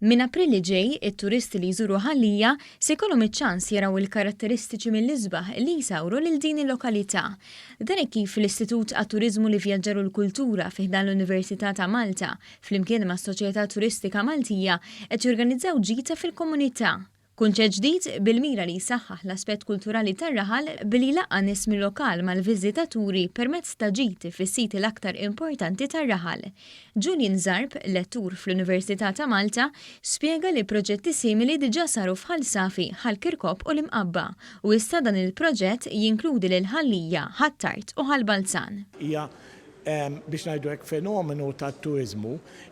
Min April li ġej, it-turisti li jżuru Ħal Lija se jkollhom iċ-ċans jaraw il-karatteristiċi mill-isbaħ li jsawru lil din il-lokalità. Dan kif l-Istitut Għat-Turiżmu, l-Ivvjaġġar u l-Kultura fih dan l-Università ta' Malta flimkien ma' Soċjetà Turistika Maltija qed jorganizzaw ġita fil-komunità. Kunċett ġdid bil-mira li jsaħħaħ l-aspett kulturali tar-raħal billi laqqa nies mil-lokal mal-viżitaturi permezz ta' ġiti fis-siti l-aktar importanti tar-raħal. Julian Zarb, lettur fl-Università ta' Malta, spjega li proġetti simili diġà saru f'Ħal Safi, Ħal Kirkop u l-Imqabba u issa dan il-proġett jinkludi lil Ħal Lija, Ħattart u Ħal Balzan. Biex ngħidu hekk fenomenu tat-turiżmu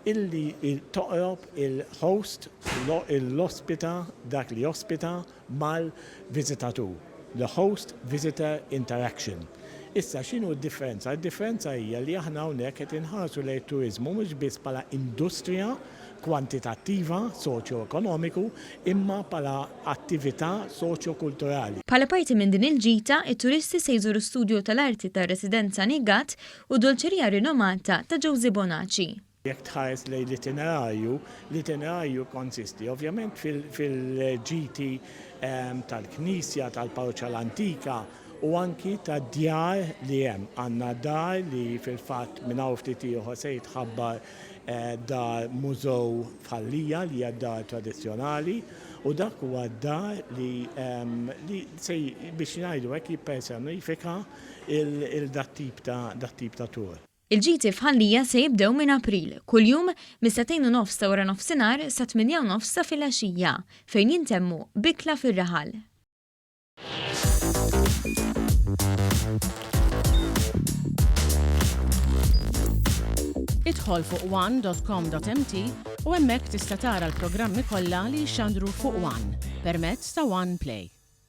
illi toqrob il-host, l-ospita, dak li ospita mal-viżitatur. The host-visitor interaction. Issa x'inhu d-differenza? D-differenza hija li aħna hawnhekk qed inħarsu lejn it-turiżmu mhux biss bħala industrija kwantitattiva, soċjo-ekonomiku, imma bħala attività soċjo-kulturali. Bħala parti minn din il-ġita, it-turisti se jżuru studju tal-arti tar-residenza Nigat u dolċerija rinomata ta' José Bonacci. Jekk tħares lejn l-itinerarju konsisti ovvjament fil-ġiti tal-Knisja, tal-Parroċċa l-Antika u anki tad djar li hemm. Għandna dar li fil-fatt minn hawn ftit ieħor se jitħabbar dar mużew f'Ħal Lija li hija dar tradizzjonali u dak huwa dar li biex ngħidu hekk jippersonifika dat tip ta' tur. Il-ġiti f'Ħal Lija se jibdew minn April, kuljum mis-2:30 ta' wara nofsinhar sa 8:30 ta' filgħaxija fejn jintemmu bikla fir-raħal. Idħol fuq għan.com.mt u hemmhekk tista' tara l-programmi kollha li jxandru fuq Għan permezz ta' One Play.